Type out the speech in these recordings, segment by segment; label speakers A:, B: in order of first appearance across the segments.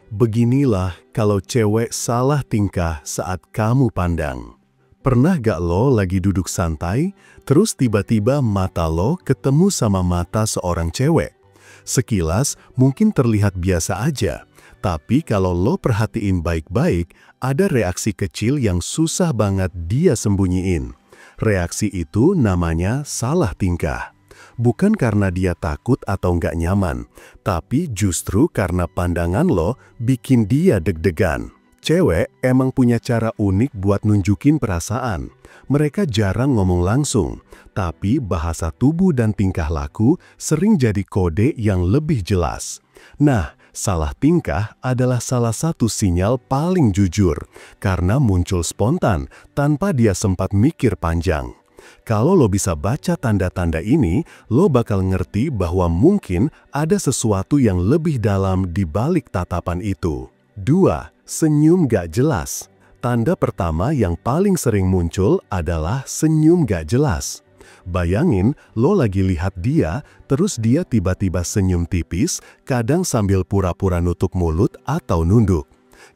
A: Beginilah kalau cewek salah tingkah saat kamu pandang. Pernah gak lo lagi duduk santai, terus tiba-tiba mata lo ketemu sama mata seorang cewek? Sekilas mungkin terlihat biasa aja, tapi kalau lo perhatiin baik-baik, ada reaksi kecil yang susah banget dia sembunyiin. Reaksi itu namanya salah tingkah. Bukan karena dia takut atau nggak nyaman, tapi justru karena pandangan lo bikin dia deg-degan. Cewek emang punya cara unik buat nunjukin perasaan. Mereka jarang ngomong langsung, tapi bahasa tubuh dan tingkah laku sering jadi kode yang lebih jelas. Nah, salah tingkah adalah salah satu sinyal paling jujur, karena muncul spontan tanpa dia sempat mikir panjang. Kalau lo bisa baca tanda-tanda ini, lo bakal ngerti bahwa mungkin ada sesuatu yang lebih dalam di balik tatapan itu. 2. Senyum gak jelas. Tanda pertama yang paling sering muncul adalah senyum gak jelas. Bayangin lo lagi lihat dia, terus dia tiba-tiba senyum tipis, kadang sambil pura-pura nutup mulut atau nunduk.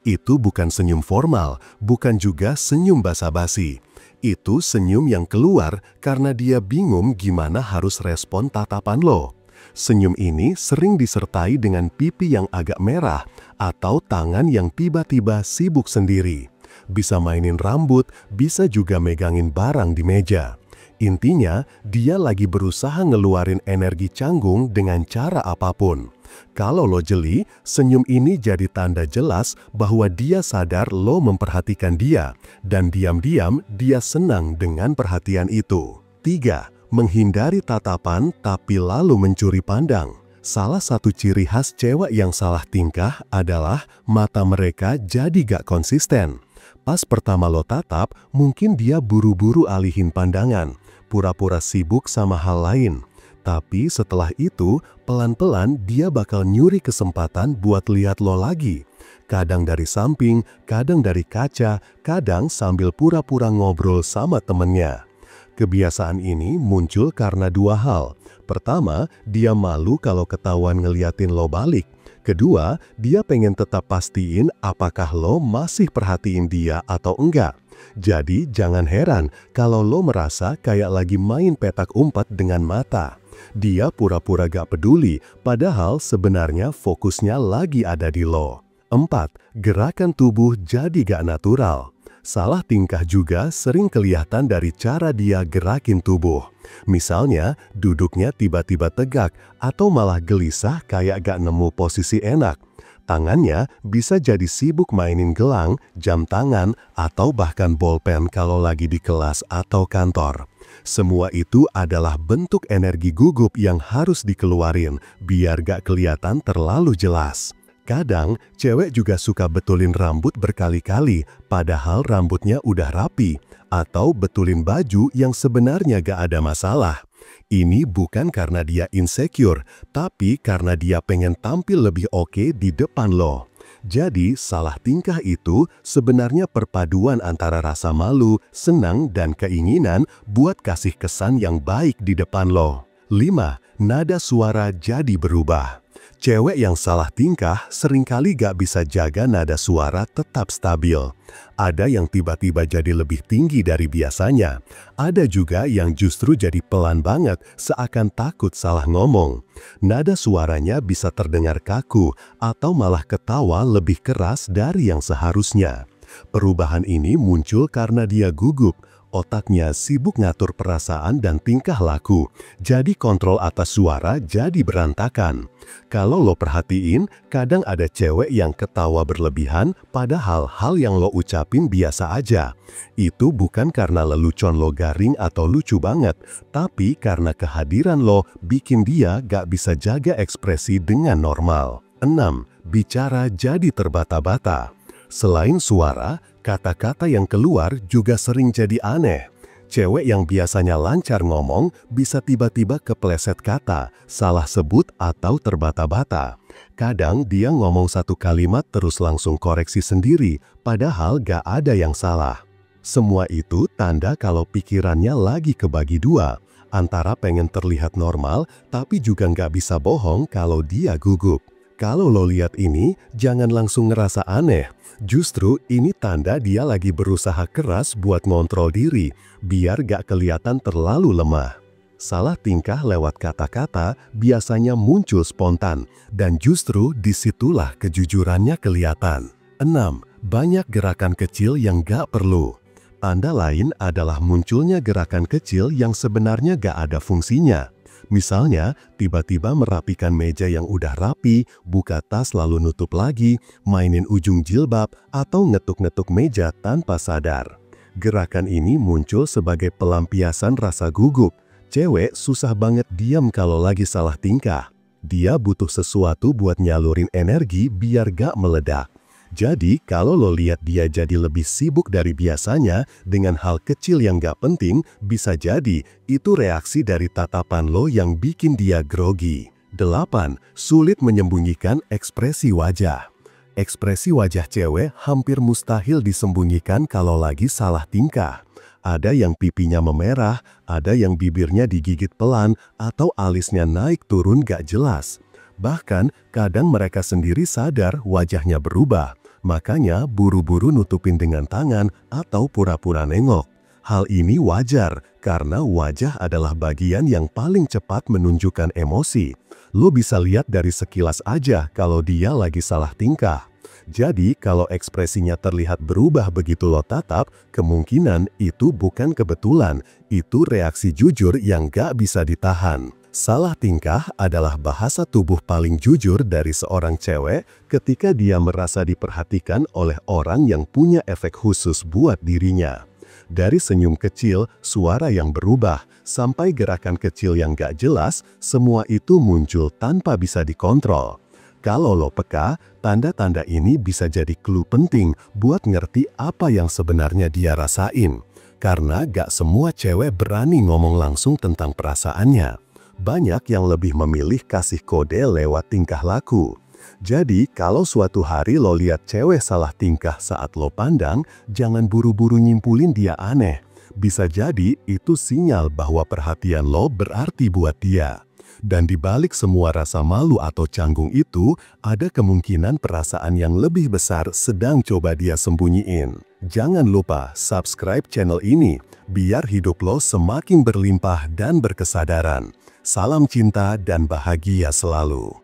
A: Itu bukan senyum formal, bukan juga senyum basa-basi. Itu senyum yang keluar karena dia bingung gimana harus respon tatapan lo. Senyum ini sering disertai dengan pipi yang agak merah atau tangan yang tiba-tiba sibuk sendiri. Bisa mainin rambut, bisa juga megangin barang di meja. Intinya, dia lagi berusaha ngeluarin energi canggung dengan cara apapun. Kalau lo jeli, senyum ini jadi tanda jelas bahwa dia sadar lo memperhatikan dia, dan diam-diam dia senang dengan perhatian itu. 3. Menghindari tatapan tapi lalu mencuri pandang. Salah satu ciri khas cewek yang salah tingkah adalah mata mereka jadi gak konsisten. Pas pertama lo tatap, mungkin dia buru-buru alihin pandangan, pura-pura sibuk sama hal lain. Tapi setelah itu, pelan-pelan dia bakal nyuri kesempatan buat lihat lo lagi. Kadang dari samping, kadang dari kaca, kadang sambil pura-pura ngobrol sama temennya. Kebiasaan ini muncul karena dua hal. Pertama, dia malu kalau ketahuan ngeliatin lo balik. Kedua, dia pengen tetap pastiin apakah lo masih perhatiin dia atau enggak. Jadi jangan heran kalau lo merasa kayak lagi main petak umpet dengan mata. Dia pura-pura gak peduli, padahal sebenarnya fokusnya lagi ada di lo. 4. Gerakan tubuh jadi gak natural. Salah tingkah juga sering kelihatan dari cara dia gerakin tubuh. Misalnya, duduknya tiba-tiba tegak atau malah gelisah kayak gak nemu posisi enak. Tangannya bisa jadi sibuk mainin gelang, jam tangan, atau bahkan bolpen kalau lagi di kelas atau kantor. Semua itu adalah bentuk energi gugup yang harus dikeluarin biar gak kelihatan terlalu jelas. Kadang, cewek juga suka betulin rambut berkali-kali, padahal rambutnya udah rapi, atau betulin baju yang sebenarnya gak ada masalah. Ini bukan karena dia insecure, tapi karena dia pengen tampil lebih oke di depan lo. Jadi, salah tingkah itu sebenarnya perpaduan antara rasa malu, senang, dan keinginan buat kasih kesan yang baik di depan lo. 5. Nada suara jadi berubah. Cewek yang salah tingkah seringkali gak bisa jaga nada suara tetap stabil. Ada yang tiba-tiba jadi lebih tinggi dari biasanya. Ada juga yang justru jadi pelan banget seakan takut salah ngomong. Nada suaranya bisa terdengar kaku atau malah ketawa lebih keras dari yang seharusnya. Perubahan ini muncul karena dia gugup. Otaknya sibuk ngatur perasaan dan tingkah laku, jadi kontrol atas suara jadi berantakan. Kalau lo perhatiin, kadang ada cewek yang ketawa berlebihan padahal hal yang lo ucapin biasa aja. Itu bukan karena lelucon lo garing atau lucu banget, tapi karena kehadiran lo bikin dia gak bisa jaga ekspresi dengan normal. 6. Bicara jadi terbata-bata. Selain suara, kata-kata yang keluar juga sering jadi aneh. Cewek yang biasanya lancar ngomong bisa tiba-tiba kepleset kata, salah sebut atau terbata-bata. Kadang dia ngomong satu kalimat terus langsung koreksi sendiri, padahal gak ada yang salah. Semua itu tanda kalau pikirannya lagi kebagi dua, antara pengen terlihat normal, tapi juga gak bisa bohong kalau dia gugup. Kalau lo lihat ini, jangan langsung ngerasa aneh. Justru ini tanda dia lagi berusaha keras buat ngontrol diri, biar gak kelihatan terlalu lemah. Salah tingkah lewat kata-kata biasanya muncul spontan, dan justru disitulah kejujurannya kelihatan. 6. Banyak gerakan kecil yang gak perlu. Tanda lain adalah munculnya gerakan kecil yang sebenarnya gak ada fungsinya. Misalnya, tiba-tiba merapikan meja yang udah rapi, buka tas lalu nutup lagi, mainin ujung jilbab, atau ngetuk-ngetuk meja tanpa sadar. Gerakan ini muncul sebagai pelampiasan rasa gugup. Cewek susah banget diam kalau lagi salah tingkah. Dia butuh sesuatu buat nyalurin energi biar gak meledak. Jadi, kalau lo lihat dia jadi lebih sibuk dari biasanya dengan hal kecil yang gak penting, bisa jadi itu reaksi dari tatapan lo yang bikin dia grogi. 8. Sulit menyembunyikan ekspresi wajah. Ekspresi wajah cewek hampir mustahil disembunyikan kalau lagi salah tingkah. Ada yang pipinya memerah, ada yang bibirnya digigit pelan, atau alisnya naik turun gak jelas. Bahkan, kadang mereka sendiri sadar wajahnya berubah. Makanya buru-buru nutupin dengan tangan atau pura-pura nengok. Hal ini wajar karena wajah adalah bagian yang paling cepat menunjukkan emosi. Lo bisa lihat dari sekilas aja kalau dia lagi salah tingkah. Jadi kalau ekspresinya terlihat berubah begitu lo tatap, kemungkinan itu bukan kebetulan, itu reaksi jujur yang gak bisa ditahan. Salah tingkah adalah bahasa tubuh paling jujur dari seorang cewek ketika dia merasa diperhatikan oleh orang yang punya efek khusus buat dirinya. Dari senyum kecil, suara yang berubah, sampai gerakan kecil yang gak jelas, semua itu muncul tanpa bisa dikontrol. Kalau lo peka, tanda-tanda ini bisa jadi clue penting buat ngerti apa yang sebenarnya dia rasain. Karena gak semua cewek berani ngomong langsung tentang perasaannya. Banyak yang lebih memilih kasih kode lewat tingkah laku. Jadi, kalau suatu hari lo lihat cewek salah tingkah saat lo pandang, jangan buru-buru nyimpulin dia aneh. Bisa jadi itu sinyal bahwa perhatian lo berarti buat dia. Dan di balik semua rasa malu atau canggung itu, ada kemungkinan perasaan yang lebih besar sedang coba dia sembunyiin. Jangan lupa subscribe channel ini, biar hidup lo semakin berlimpah dan berkesadaran. Salam cinta dan bahagia selalu.